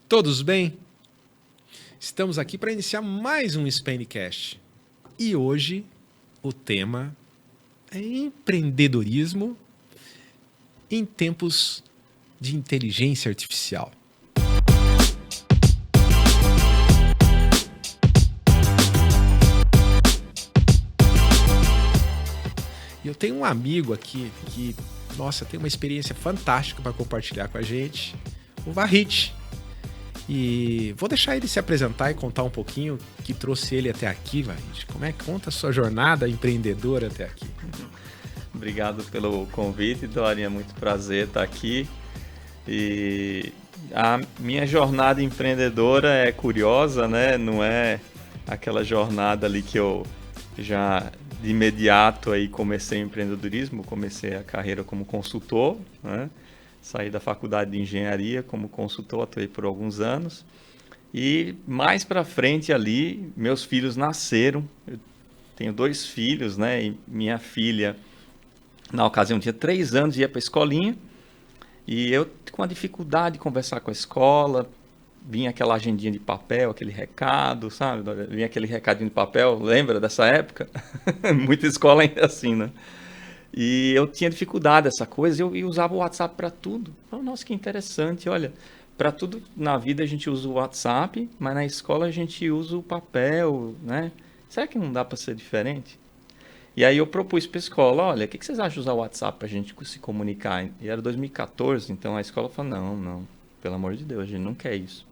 Todos bem? Estamos aqui para iniciar mais um Spancast. E hoje o tema é empreendedorismo em tempos de inteligência artificial. E eu tenho um amigo aqui que, tem uma experiência fantástica para compartilhar com a gente, o Vahid. E vou deixar ele se apresentar e contar um pouquinho o que trouxe ele até aqui, Vahid. Como é que conta a sua jornada empreendedora até aqui? Obrigado pelo convite, Dorian. Muito prazer estar aqui. E a minha jornada empreendedora é curiosa, né? Não é aquela jornada ali que eu já de imediato aí comecei empreendedorismo, comecei a carreira como consultor, né? Saí da faculdade de engenharia como consultor, atuei por alguns anos. E mais para frente ali, meus filhos nasceram. Eu tenho 2 filhos, né? E minha filha, na ocasião, tinha 3 anos e ia para a escolinha. E eu com a dificuldade de conversar com a escola, vinha aquela agendinha de papel, aquele recado, sabe? Vinha aquele recadinho de papel, lembra dessa época? Muita escola ainda é assim, né? E eu tinha dificuldade dessa coisa, e usava o WhatsApp para tudo. Nossa, que interessante, olha, para tudo na vida a gente usa o WhatsApp, mas na escola a gente usa o papel, né? Será que não dá para ser diferente? E aí eu propus para a escola, olha, o que vocês acham de usar o WhatsApp para a gente se comunicar? E era 2014, então a escola falou, não, pelo amor de Deus, a gente não quer isso.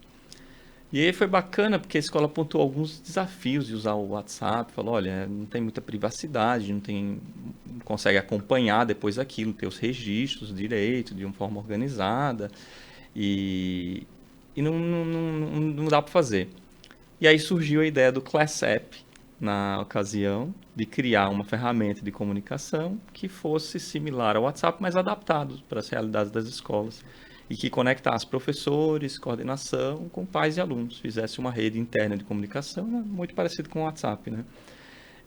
E aí foi bacana, porque a escola apontou alguns desafios de usar o WhatsApp. Falou, olha, não tem muita privacidade, não consegue acompanhar depois aquilo, ter os registros direito, de uma forma organizada. E não dá para fazer. E aí surgiu a ideia do Class App, na ocasião, de criar uma ferramenta de comunicação que fosse similar ao WhatsApp, mas adaptado para as realidades das escolas. E que conectasse professores, coordenação com pais e alunos, fizesse uma rede interna de comunicação, né? Muito parecido com o WhatsApp, né?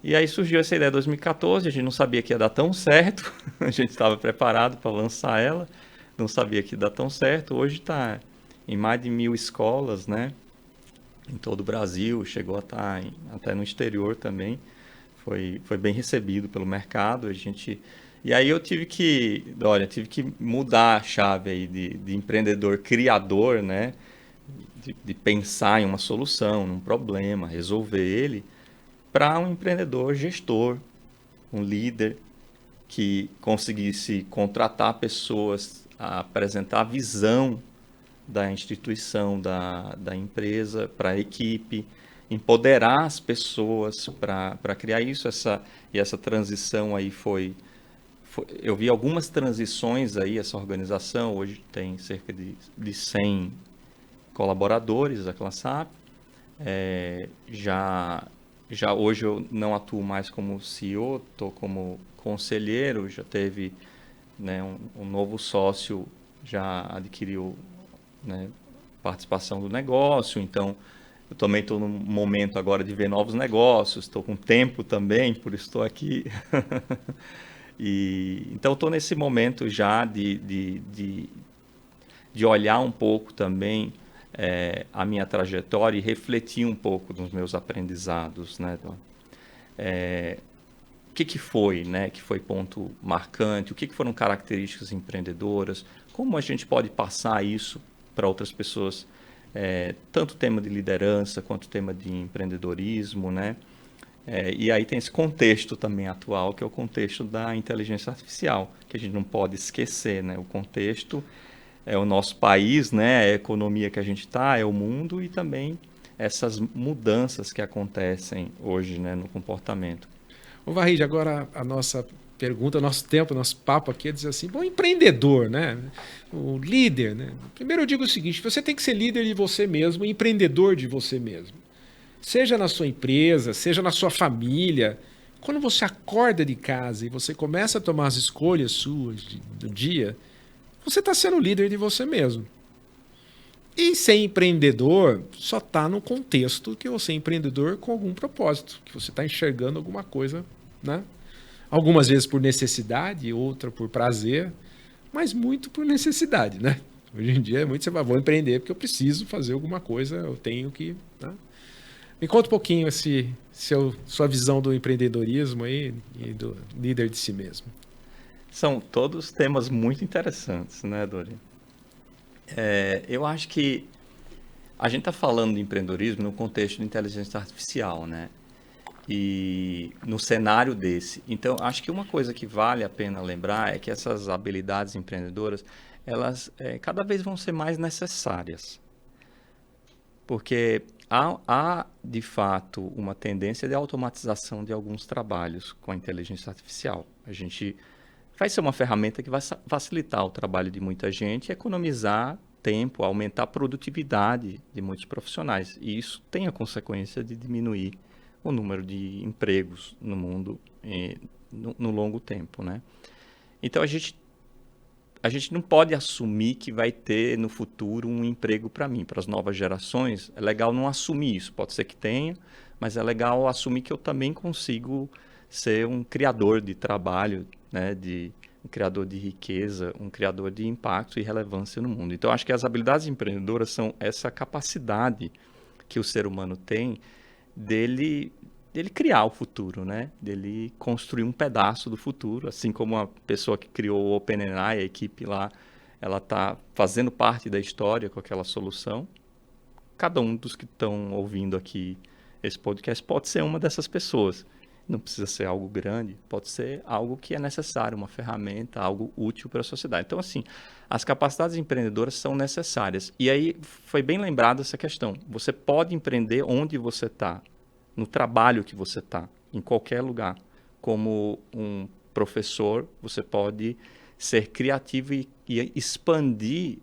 E aí surgiu essa ideia em 2014, a gente não sabia que ia dar tão certo, a gente estava preparado para lançar ela, não sabia que ia dar tão certo. Hoje está em mais de 1.000 escolas, né? Em todo o Brasil, chegou a estar até no exterior também, foi bem recebido pelo mercado, E aí eu tive que mudar a chave aí de empreendedor criador, né? De pensar em uma solução, num problema, resolver ele, para um empreendedor gestor, um líder que conseguisse contratar pessoas, apresentar a visão da instituição, da empresa, para a equipe, empoderar as pessoas para criar isso. Essa transição aí eu vi algumas transições aí, essa organização hoje tem cerca de 100 colaboradores, a Classap. Já hoje eu não atuo mais como CEO, estou como conselheiro, já teve, né, um novo sócio, já adquiriu, né, participação do negócio, então eu também estou no momento agora de ver novos negócios, estou com tempo também, por isso estou aqui. Então, estou nesse momento já de olhar um pouco também a minha trajetória e refletir um pouco dos meus aprendizados, né? O que foi, né? Que foi ponto marcante? O que foram características empreendedoras? Como a gente pode passar isso para outras pessoas? Tanto o tema de liderança quanto o tema de empreendedorismo, né? E aí tem esse contexto também atual, que é o contexto da inteligência artificial, que a gente não pode esquecer, né? O contexto é o nosso país, né? A economia que a gente está, é o mundo, e também essas mudanças que acontecem hoje, né, no comportamento. Ô Vahid, agora a nossa pergunta, nosso papo aqui é dizer assim, bom, empreendedor, né? O líder, né? Primeiro eu digo o seguinte, você tem que ser líder de você mesmo, empreendedor de você mesmo. Seja na sua empresa, seja na sua família. Quando você acorda de casa e você começa a tomar as escolhas suas do dia, você está sendo líder de você mesmo. E ser empreendedor só está no contexto que você é empreendedor com algum propósito, que você está enxergando alguma coisa, né? Algumas vezes por necessidade, outra por prazer, mas muito por necessidade, né? Hoje em dia é muito, você vai, vou empreender porque eu preciso fazer alguma coisa, eu tenho que... Tá? Me conta um pouquinho sua visão do empreendedorismo aí e do líder de si mesmo. São todos temas muito interessantes, né, Dori? Eu acho que a gente está falando de empreendedorismo no contexto de inteligência artificial, né? E no cenário desse. Então, acho que uma coisa que vale a pena lembrar é que essas habilidades empreendedoras, elas cada vez vão ser mais necessárias. Porque há, de fato, uma tendência de automatização de alguns trabalhos com a inteligência artificial. A gente vai ser uma ferramenta que vai facilitar o trabalho de muita gente e economizar tempo, aumentar a produtividade de muitos profissionais. E isso tem a consequência de diminuir o número de empregos no mundo no longo tempo, né? Então, a gente não pode assumir que vai ter no futuro um emprego para mim, para as novas gerações. É legal não assumir isso, pode ser que tenha, mas é legal assumir que eu também consigo ser um criador de trabalho, né, um criador de riqueza, um criador de impacto e relevância no mundo. Então, acho que as habilidades empreendedoras são essa capacidade que o ser humano tem dele criar o futuro, né? Dele construir um pedaço do futuro, assim como a pessoa que criou o OpenAI, a equipe lá, ela está fazendo parte da história com aquela solução. Cada um dos que estão ouvindo aqui esse podcast pode ser uma dessas pessoas. Não precisa ser algo grande, pode ser algo que é necessário, uma ferramenta, algo útil para a sociedade. Então, assim, as capacidades empreendedoras são necessárias. E aí foi bem lembrada essa questão. Você pode empreender onde você está, no trabalho que você está, em qualquer lugar. Como um professor, você pode ser criativo e expandir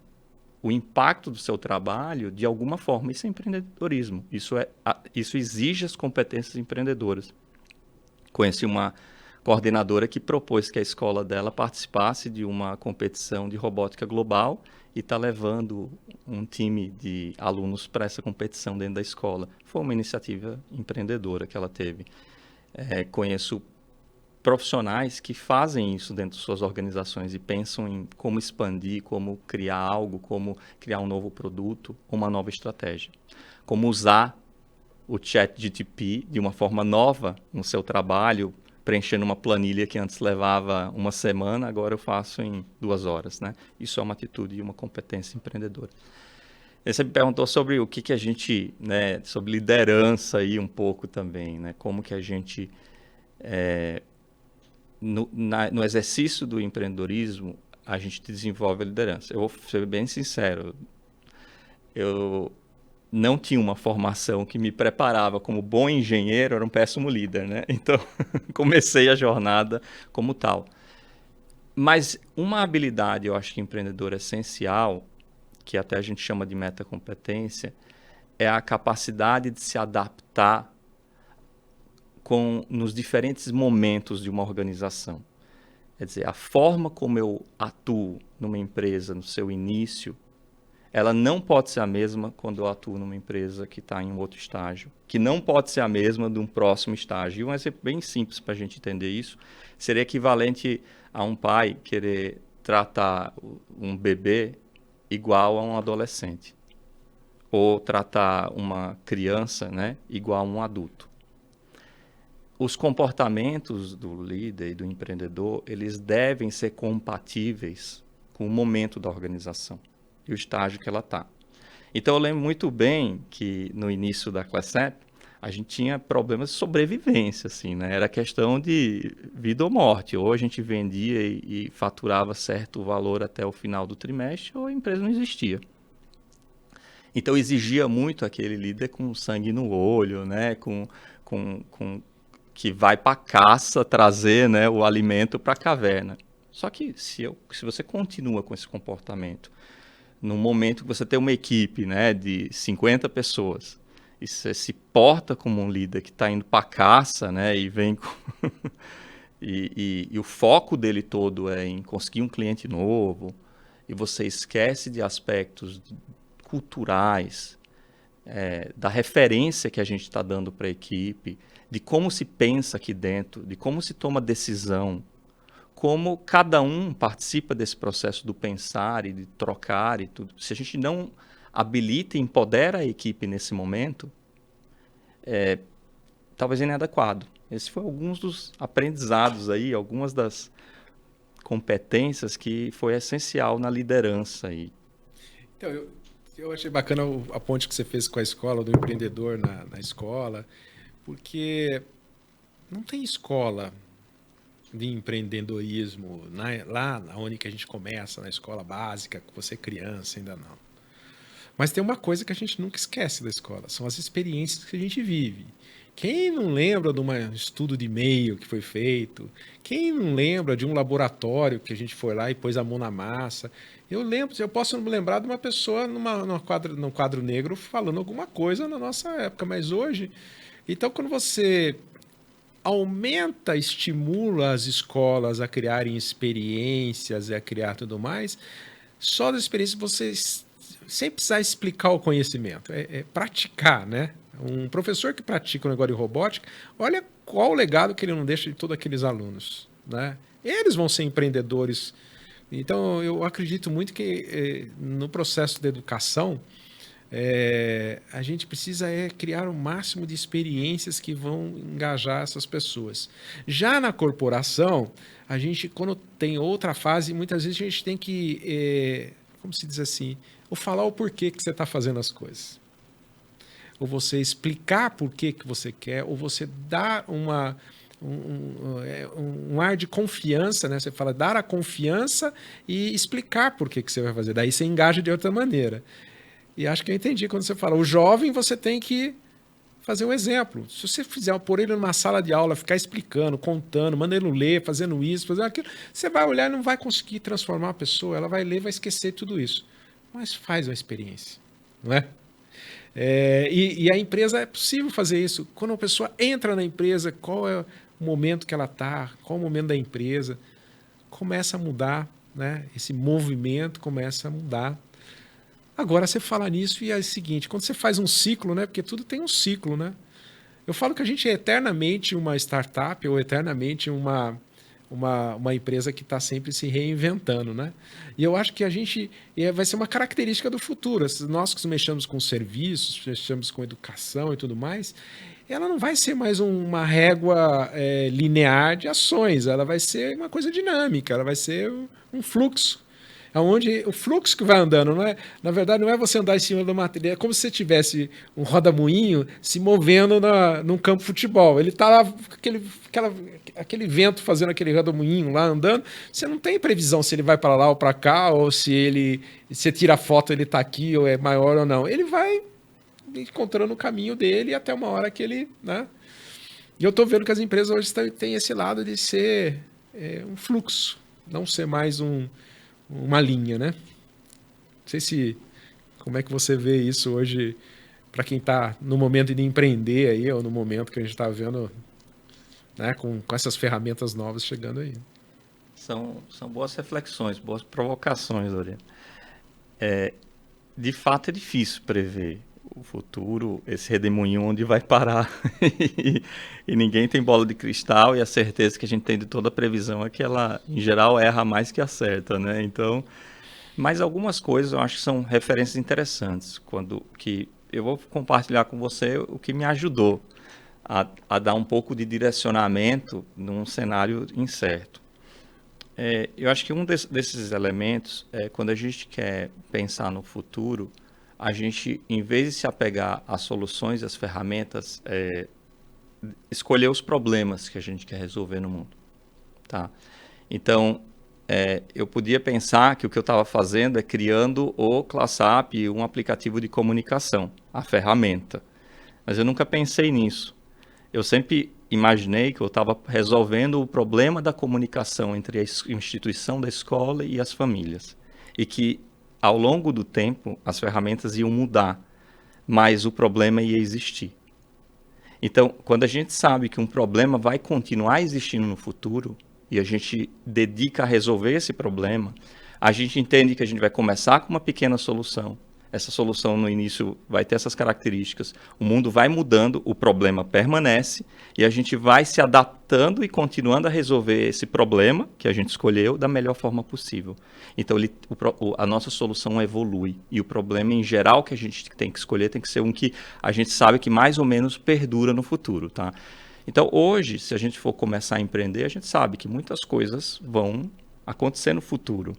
o impacto do seu trabalho de alguma forma. Isso é empreendedorismo. Isso exige as competências empreendedoras. Conheci uma coordenadora que propôs que a escola dela participasse de uma competição de robótica global e está levando um time de alunos para essa competição dentro da escola. Foi uma iniciativa empreendedora que ela teve. Conheço profissionais que fazem isso dentro de suas organizações e pensam em como expandir, como criar algo, como criar um novo produto, uma nova estratégia. Como usar o ChatGPT de uma forma nova no seu trabalho, preenchendo uma planilha que antes levava uma semana, agora eu faço em 2 horas, né? Isso é uma atitude e uma competência empreendedora. E você me perguntou sobre o que a gente, né, sobre liderança aí um pouco também, né? Como que a gente, no exercício do empreendedorismo, a gente desenvolve a liderança. Eu vou ser bem sincero, eu não tinha uma formação que me preparava como bom engenheiro, era um péssimo líder, né? Então, comecei a jornada como tal. Mas uma habilidade, eu acho que empreendedora essencial, que até a gente chama de metacompetência, é a capacidade de se adaptar nos diferentes momentos de uma organização. Quer dizer, a forma como eu atuo numa empresa no seu início, ela não pode ser a mesma quando eu atuo numa empresa que está em um outro estágio, que não pode ser a mesma de um próximo estágio. E um exemplo bem simples para a gente entender isso seria equivalente a um pai querer tratar um bebê igual a um adolescente, ou tratar uma criança, né, igual a um adulto. Os comportamentos do líder e do empreendedor, eles devem ser compatíveis com o momento da organização e o estágio que ela está. Então, eu lembro muito bem que no início da Classet, a gente tinha problemas de sobrevivência, assim, né? Era questão de vida ou morte. Ou a gente vendia e faturava certo valor até o final do trimestre, ou a empresa não existia. Então, exigia muito aquele líder com sangue no olho, né? Que vai para a caça trazer, né, o alimento para a caverna. Só que se você continua com esse comportamento, num momento que você tem uma equipe, né, de 50 pessoas, e você se porta como um líder que está indo para a caça, né, e vem e o foco dele todo é em conseguir um cliente novo, e você esquece de aspectos culturais, da referência que a gente está dando para a equipe, de como se pensa aqui dentro, de como se toma decisão, como cada um participa desse processo do pensar e de trocar e tudo. Se a gente não habilita e empodera a equipe nesse momento, talvez é inadequado. Esses foram alguns dos aprendizados aí, algumas das competências que foi essencial na liderança aí. Então, eu achei bacana a ponte que você fez com a escola, do empreendedor na escola, porque não tem escola de empreendedorismo lá onde que a gente começa, na escola básica, que você é criança, ainda não. Mas tem uma coisa que a gente nunca esquece da escola, são as experiências que a gente vive. Quem não lembra de um estudo de e-mail que foi feito? Quem não lembra de um laboratório que a gente foi lá e pôs a mão na massa? Eu posso me lembrar de uma pessoa num quadro negro falando alguma coisa na nossa época, mas hoje... Então, quando você aumenta, estimula as escolas a criarem experiências e a criar tudo mais, só das experiências você sem precisar explicar o conhecimento, é praticar, né? Um professor que pratica um negócio de robótica, olha qual o legado que ele não deixa de todos aqueles alunos, né? Eles vão ser empreendedores. Então, eu acredito muito que no processo de educação, a gente precisa criar o máximo de experiências que vão engajar essas pessoas. Já na corporação, a gente, quando tem outra fase, muitas vezes a gente tem que, como se diz assim, ou falar o porquê que você está fazendo as coisas. Ou você explicar por que você quer, ou você dar um ar de confiança, né? Você fala dar a confiança e explicar por que você vai fazer. Daí você engaja de outra maneira. E acho que eu entendi quando você fala, o jovem você tem que fazer um exemplo. Se você fizer pôr ele numa sala de aula, ficar explicando, contando, mandando ele ler, fazendo isso, fazendo aquilo, você vai olhar e não vai conseguir transformar a pessoa, ela vai ler, vai esquecer tudo isso. Mas faz uma experiência, não é? E a empresa, é possível fazer isso. Quando a pessoa entra na empresa, qual é o momento que ela está, qual é o momento da empresa, começa a mudar, né? Esse movimento começa a mudar. Agora, você fala nisso e é o seguinte, quando você faz um ciclo, né? Porque tudo tem um ciclo, né? Eu falo que a gente é eternamente uma startup ou eternamente uma empresa que está sempre se reinventando, né? E eu acho que a gente vai ser uma característica do futuro. Nós que mexemos com serviços, mexemos com educação e tudo mais, ela não vai ser mais uma régua linear de ações, ela vai ser uma coisa dinâmica, ela vai ser um fluxo. Onde o fluxo que vai andando, não é, na verdade, não é você andar em cima de uma trilha, é como se você tivesse um roda-moinho se movendo num campo de futebol. Ele está lá, aquele vento fazendo aquele roda-moinho lá andando, você não tem previsão se ele vai para lá ou para cá, ou se você tira a foto, ele está aqui, ou é maior ou não. Ele vai encontrando o caminho dele até uma hora que ele... né? E eu estou vendo que as empresas hoje têm esse lado de ser um fluxo, não ser mais uma linha, né? Não sei se... Como é que você vê isso hoje para quem está no momento de empreender aí, ou no momento que a gente está vendo, né, com essas ferramentas novas chegando aí. São boas reflexões, boas provocações, Lorena. De fato é difícil prever o futuro, esse redemoinho onde vai parar. E ninguém tem bola de cristal, e a certeza que a gente tem de toda a previsão é que ela, em geral, erra mais que acerta, né? Então, mas algumas coisas eu acho que são referências interessantes, que eu vou compartilhar com você o que me ajudou a dar um pouco de direcionamento num cenário incerto. Eu acho que um desses elementos é quando a gente quer pensar no futuro, a gente, em vez de se apegar às soluções e às ferramentas, escolher os problemas que a gente quer resolver no mundo. Tá? Então, eu podia pensar que o que eu estava fazendo é criando o ClassUp, um aplicativo de comunicação, a ferramenta. Mas eu nunca pensei nisso. Eu sempre imaginei que eu estava resolvendo o problema da comunicação entre a instituição da escola e as famílias. E que, ao longo do tempo, as ferramentas iam mudar, mas o problema ia existir. Então, quando a gente sabe que um problema vai continuar existindo no futuro, e a gente dedica a resolver esse problema, a gente entende que a gente vai começar com uma pequena solução, essa solução no início vai ter essas características. O mundo vai mudando, o problema permanece e a gente vai se adaptando e continuando a resolver esse problema que a gente escolheu da melhor forma possível. Então, a nossa solução evolui e o problema em geral que a gente tem que escolher tem que ser um que a gente sabe que mais ou menos perdura no futuro, tá? Então, hoje, se a gente for começar a empreender, a gente sabe que muitas coisas vão acontecer no futuro.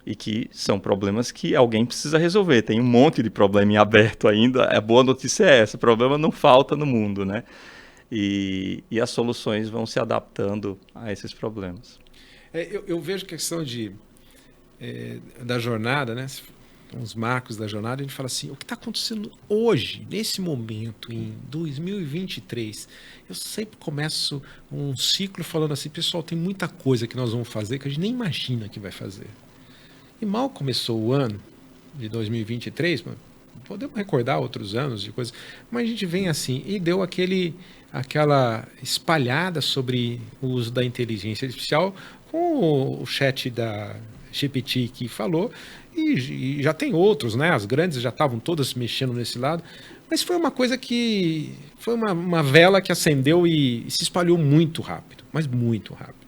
E que são problemas que alguém precisa resolver. Tem um monte de problema em aberto ainda. A boa notícia é essa, problema não falta no mundo, né? E as soluções vão se adaptando a esses problemas. Eu vejo a questão da jornada, né? Uns marcos da jornada, a gente fala assim, o que está acontecendo hoje, nesse momento, em 2023? Eu sempre começo um ciclo falando assim, pessoal, tem muita coisa que nós vamos fazer que a gente nem imagina que vai fazer. E mal começou o ano de 2023, podemos recordar outros anos de coisas, mas a gente vem assim e deu aquela espalhada sobre o uso da inteligência artificial com o chat da GPT que falou, e já tem outros, né? As grandes já estavam todas mexendo nesse lado, mas foi uma coisa que foi uma vela que acendeu e se espalhou muito rápido, mas muito rápido.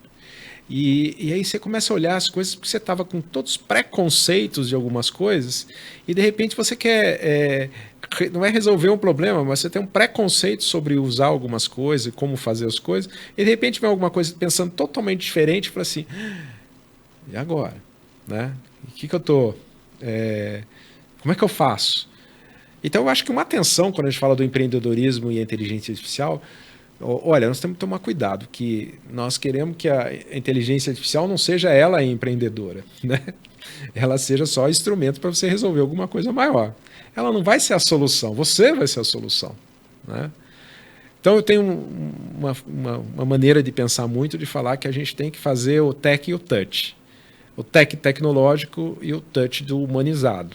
E aí você começa a olhar as coisas porque você estava com todos os preconceitos de algumas coisas e de repente você quer, não é resolver um problema, mas você tem um preconceito sobre usar algumas coisas, como fazer as coisas, e de repente vem alguma coisa pensando totalmente diferente e fala assim, e agora? Né? O que eu tô... como é que eu faço? Então eu acho que uma atenção quando a gente fala do empreendedorismo e a inteligência artificial... Olha, nós temos que tomar cuidado, que nós queremos que a inteligência artificial não seja ela a empreendedora, né? Ela seja só instrumento para você resolver alguma coisa maior. Ela não vai ser a solução, você vai ser a solução, né? Então eu tenho uma maneira de pensar muito, de falar que a gente tem que fazer o tech e o touch. O tech tecnológico e o touch do humanizado.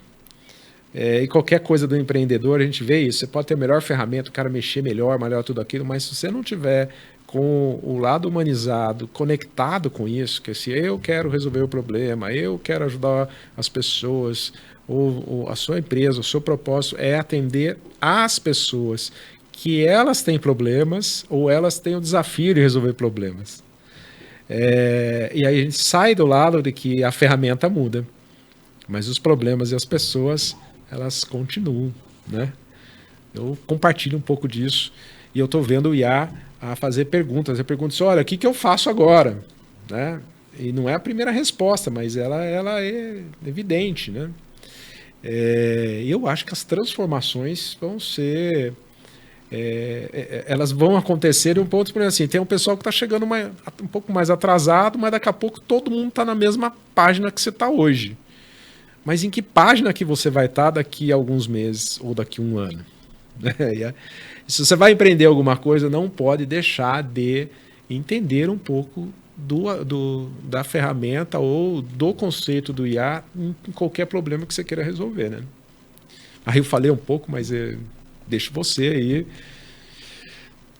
E qualquer coisa do empreendedor, a gente vê isso. Você pode ter a melhor ferramenta, o cara mexer melhor tudo aquilo, mas se você não tiver com o lado humanizado, conectado com isso, que se eu quero resolver o problema, eu quero ajudar as pessoas, ou a sua empresa, o seu propósito é atender as pessoas que elas têm problemas ou elas têm o desafio de resolver problemas. E aí a gente sai do lado de que a ferramenta muda, mas os problemas e as pessoas... elas continuam, né? Eu compartilho um pouco disso e eu estou vendo o IA a fazer perguntas. Eu pergunto assim, olha, o que eu faço agora? Né? E não é a primeira resposta, mas ela é evidente, né? Eu acho que as transformações vão ser... elas vão acontecer de um ponto, por exemplo, assim, tem um pessoal que está chegando um pouco mais atrasado, mas daqui a pouco todo mundo está na mesma página que você está hoje. Mas em que página que você vai estar daqui a alguns meses ou daqui a um ano? Se você vai empreender alguma coisa, não pode deixar de entender um pouco da ferramenta ou do conceito do IA em qualquer problema que você queira resolver, né? Aí eu falei um pouco, mas deixo você aí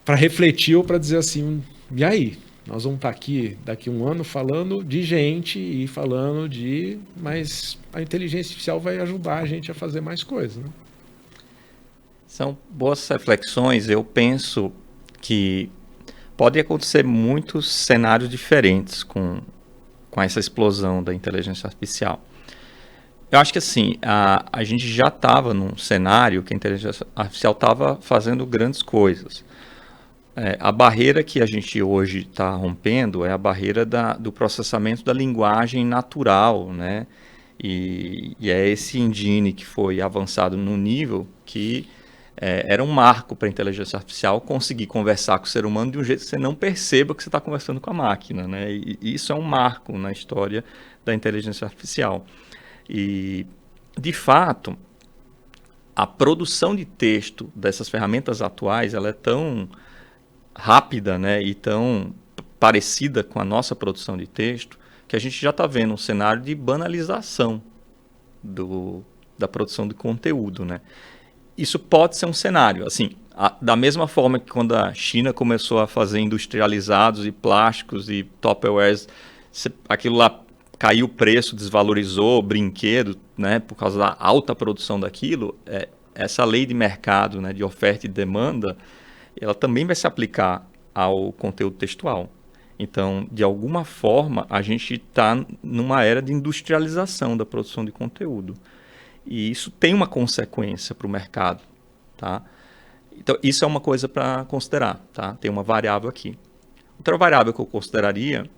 para refletir ou para dizer assim, e aí? Nós vamos estar aqui daqui a um ano falando de gente e falando mas a inteligência artificial vai ajudar a gente a fazer mais coisas, né? São boas reflexões. Eu penso que pode acontecer muitos cenários diferentes com essa explosão da inteligência artificial. Eu acho que assim, a gente já estava num cenário que a inteligência artificial estava fazendo grandes coisas. A barreira que a gente hoje está rompendo é a barreira do processamento da linguagem natural, né? E é esse engine que foi avançado no nível que era um marco para a inteligência artificial conseguir conversar com o ser humano de um jeito que você não perceba que você está conversando com a máquina, né? E isso é um marco na história da inteligência artificial. E, de fato, a produção de texto dessas ferramentas atuais, ela é tão rápida, né, e tão parecida com a nossa produção de texto, que a gente já está vendo um cenário de banalização da produção de conteúdo, né? Isso pode ser um cenário, assim, da mesma forma que quando a China começou a fazer industrializados e plásticos e Tupperwares, aquilo lá caiu o preço, desvalorizou o brinquedo, né, por causa da alta produção daquilo, essa lei de mercado, né, de oferta e demanda, ela também vai se aplicar ao conteúdo textual. Então, de alguma forma, a gente está numa era de industrialização da produção de conteúdo. E isso tem uma consequência para o mercado, tá? Então, isso é uma coisa para considerar, tá? Tem uma variável aqui. Outra variável que eu consideraria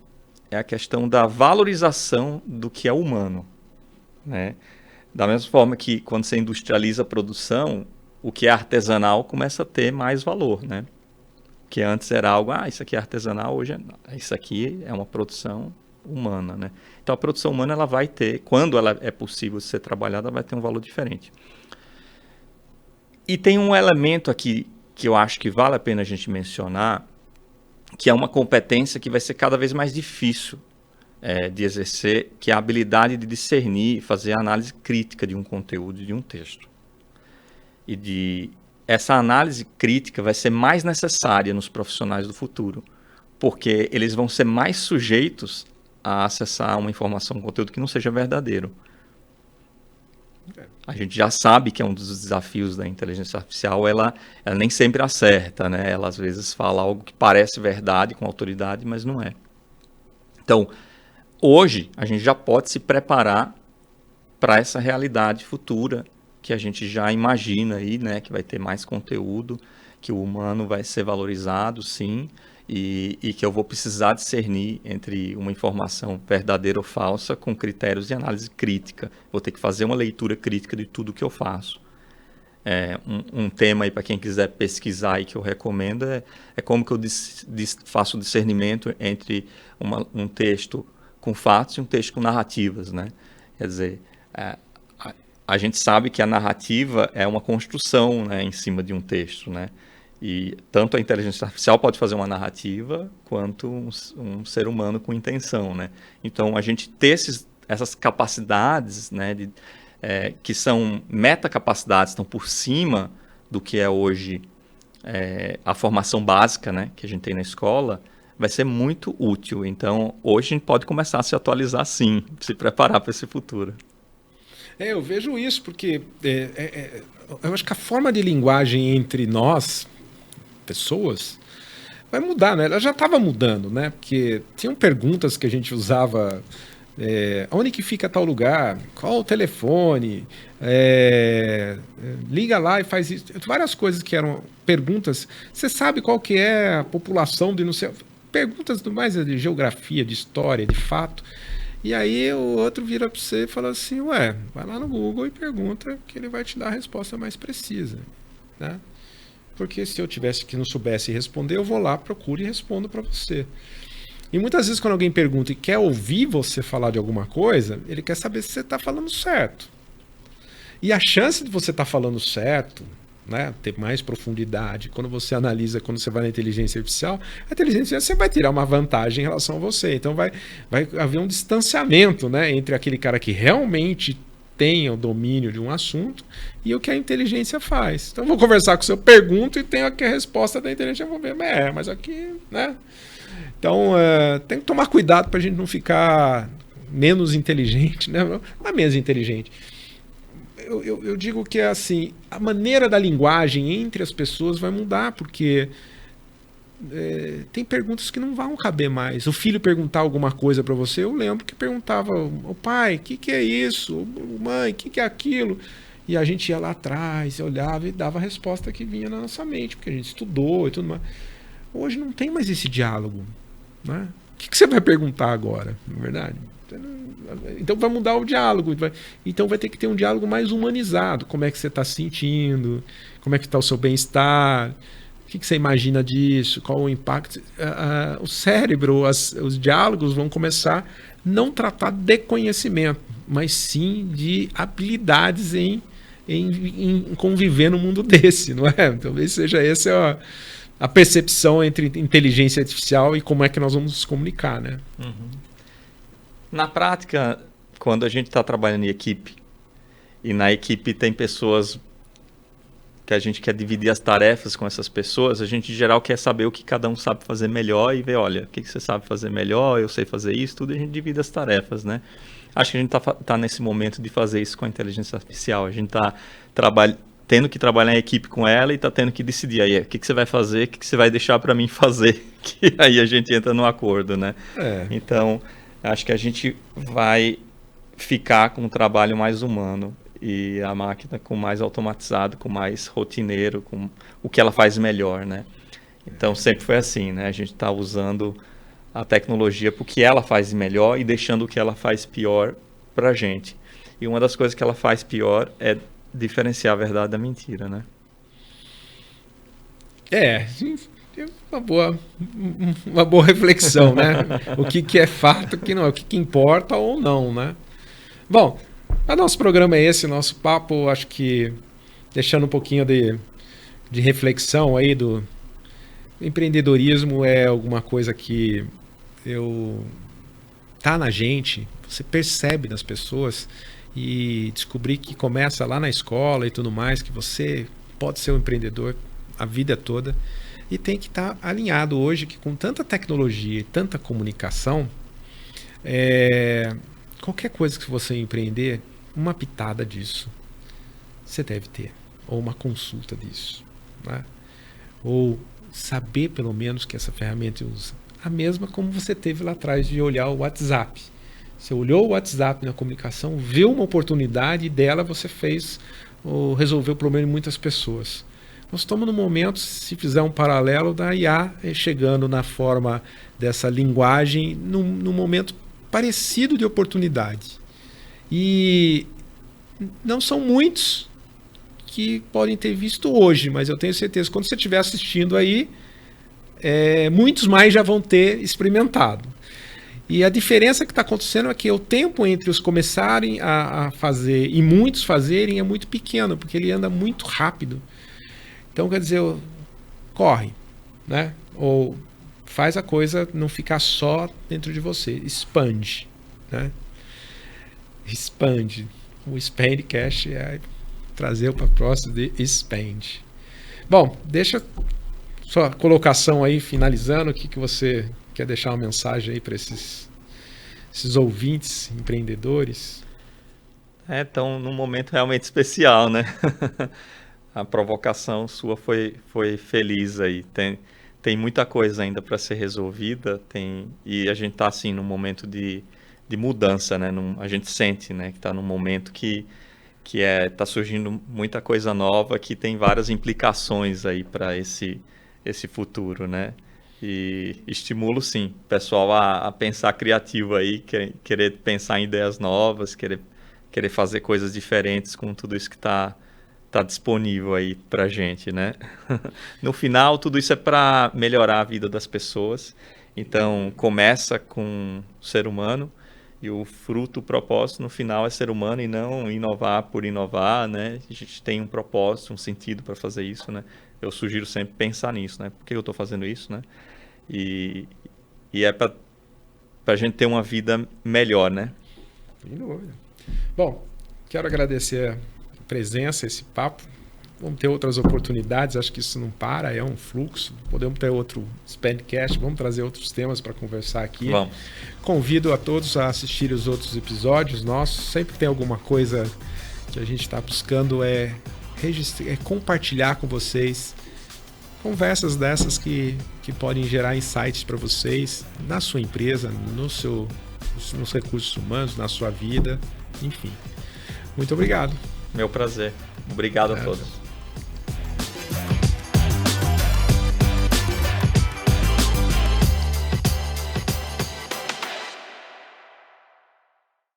é a questão da valorização do que é humano, né? Da mesma forma que quando você industrializa a produção, o que é artesanal começa a ter mais valor, né? Que antes era algo, isso aqui é artesanal, hoje isso aqui é uma produção humana, né? Então a produção humana ela vai ter, quando ela é possível ser trabalhada, ela vai ter um valor diferente. E tem um elemento aqui que eu acho que vale a pena a gente mencionar, que é uma competência que vai ser cada vez mais difícil de exercer, que é a habilidade de discernir e fazer a análise crítica de um conteúdo, de um texto. Essa análise crítica vai ser mais necessária nos profissionais do futuro, porque eles vão ser mais sujeitos a acessar uma informação, um conteúdo que não seja verdadeiro. A gente já sabe que é um dos desafios da inteligência artificial, ela nem sempre acerta, né? Ela às vezes fala algo que parece verdade com autoridade, mas não é. Então, hoje a gente já pode se preparar para essa realidade futura que a gente já imagina aí, né? Que vai ter mais conteúdo, que o humano vai ser valorizado, sim, e que eu vou precisar discernir entre uma informação verdadeira ou falsa com critérios de análise crítica. Vou ter que fazer uma leitura crítica de tudo que eu faço. Um tema aí para quem quiser pesquisar e que eu recomendo é como que eu faço o discernimento entre um texto com fatos e um texto com narrativas, né? Quer dizer, a gente sabe que a narrativa é uma construção, né, em cima de um texto, né? E tanto a inteligência artificial pode fazer uma narrativa, quanto um ser humano com intenção, né? Então, a gente ter essas capacidades, né, que são metacapacidades, estão por cima do que é hoje a formação básica, né, que a gente tem na escola, vai ser muito útil. Então, hoje a gente pode começar a se atualizar, sim, se preparar para esse futuro. Eu vejo isso, porque eu acho que a forma de linguagem entre nós, pessoas, vai mudar, né? Ela já estava mudando, né? Porque tinham perguntas que a gente usava, onde que fica tal lugar, qual o telefone, liga lá e faz isso. Várias coisas que eram perguntas. Você sabe qual que é a população de não sei... Perguntas mais de geografia, de história, de fato. E aí o outro vira para você e fala assim, vai lá no Google e pergunta que ele vai te dar a resposta mais precisa, né? Porque se eu tivesse que não soubesse responder, eu vou lá, procuro e respondo para você. E muitas vezes quando alguém pergunta e quer ouvir você falar de alguma coisa, ele quer saber se você está falando certo. E a chance de você estar falando certo, né, ter mais profundidade, quando você analisa, quando você vai na inteligência artificial, a inteligência artificial você vai tirar uma vantagem em relação a você. Então vai haver um distanciamento, né, entre aquele cara que realmente tem o domínio de um assunto e o que a inteligência faz. Então eu vou conversar com o seu, pergunto e tenho aqui a resposta da inteligência, eu vou ver, mas aqui, né? Então tem que tomar cuidado para a gente não ficar menos inteligente, né? Não é menos inteligente. Eu digo que é assim, a maneira da linguagem entre as pessoas vai mudar, porque tem perguntas que não vão caber mais. O filho perguntar alguma coisa para você, eu lembro que perguntava, o pai, o que é isso? Mãe, o que é aquilo? E a gente ia lá atrás, olhava e dava a resposta que vinha na nossa mente, porque a gente estudou e tudo mais. Hoje não tem mais esse diálogo, né? O que você vai perguntar agora, na verdade? Então vai mudar o diálogo. Então vai ter que ter um diálogo mais humanizado. Como é que você está se sentindo? Como é que está o seu bem-estar? O que você imagina disso? Qual o impacto? O cérebro, os diálogos vão começar a não tratar de conhecimento, mas sim de habilidades em conviver no mundo desse, não é? Talvez seja essa a percepção entre inteligência artificial e como é que nós vamos nos comunicar, né? Uhum. Na prática, quando a gente está trabalhando em equipe, e na equipe tem pessoas que a gente quer dividir as tarefas com essas pessoas, a gente, em geral, quer saber o que cada um sabe fazer melhor e ver, olha, o que você sabe fazer melhor, eu sei fazer isso, tudo, e a gente divide as tarefas, né? Acho que a gente tá nesse momento de fazer isso com a inteligência artificial. A gente está tendo que trabalhar em equipe com ela e está tendo que decidir aí, o que você vai fazer, o que você vai deixar para mim fazer, que aí a gente entra no acordo, né? Então, acho que a gente vai ficar com um trabalho mais humano e a máquina com mais automatizado, com mais rotineiro, com o que ela faz melhor, né? Então sempre foi assim, né? A gente está usando a tecnologia para o que ela faz melhor e deixando o que ela faz pior para a gente. E uma das coisas que ela faz pior é diferenciar a verdade da mentira, né? Uma boa reflexão, né? O que é fato, o que não é, o que importa ou não, né? Bom, o nosso programa é esse, nosso papo, acho que deixando um pouquinho de reflexão aí do empreendedorismo é alguma coisa que tá na gente, você percebe nas pessoas e descobrir que começa lá na escola e tudo mais, que você pode ser um empreendedor a vida toda e tem que estar alinhado hoje que com tanta tecnologia e tanta comunicação, qualquer coisa que você empreender, uma pitada disso você deve ter, ou uma consulta disso, né? Ou saber pelo menos que essa ferramenta usa. A mesma como você teve lá atrás de olhar o WhatsApp. Você olhou o WhatsApp na comunicação, viu uma oportunidade e dela você fez ou resolveu o problema de muitas pessoas. Nós estamos no momento, se fizer um paralelo, da IA chegando na forma dessa linguagem num momento parecido de oportunidade. E não são muitos que podem ter visto hoje, mas eu tenho certeza que quando você estiver assistindo aí, muitos mais já vão ter experimentado. E a diferença que está acontecendo é que o tempo entre os começarem a fazer e muitos fazerem é muito pequeno, porque ele anda muito rápido. Então, quer dizer, corre, né? Ou faz a coisa não ficar só dentro de você, expande, né? Expande. O Expandcast é trazer o propósito de expand. Bom, deixa sua colocação aí, finalizando, o que você quer deixar uma mensagem aí para esses ouvintes, empreendedores? Então, num momento realmente especial, né? A provocação sua foi feliz aí. Tem muita coisa ainda para ser resolvida, e a gente está assim num momento de mudança, né? A gente sente, né, que está num momento que tá surgindo muita coisa nova, que tem várias implicações aí para esse futuro, né? E estimulo sim o pessoal a pensar criativo aí, querer pensar em ideias novas, querer fazer coisas diferentes com tudo isso que está disponível aí pra gente, né? No final, tudo isso é para melhorar a vida das pessoas. Então, começa com o ser humano e o fruto, o propósito, no final é ser humano e não inovar por inovar, né? A gente tem um propósito, um sentido para fazer isso, né? Eu sugiro sempre pensar nisso, né? Por que eu estou fazendo isso, né? E é para a gente ter uma vida melhor, né? Sem dúvida. Bom, quero agradecer a presença, esse papo. Vamos ter outras oportunidades, acho que isso não para, é um fluxo. Podemos ter outro Expandcast, vamos trazer outros temas para conversar aqui. Vamos. Convido a todos a assistir os outros episódios nossos. Sempre tem alguma coisa que a gente está buscando compartilhar com vocês conversas dessas que podem gerar insights para vocês na sua empresa, nos recursos humanos, na sua vida, enfim. Muito obrigado. Meu prazer. Obrigado a todos.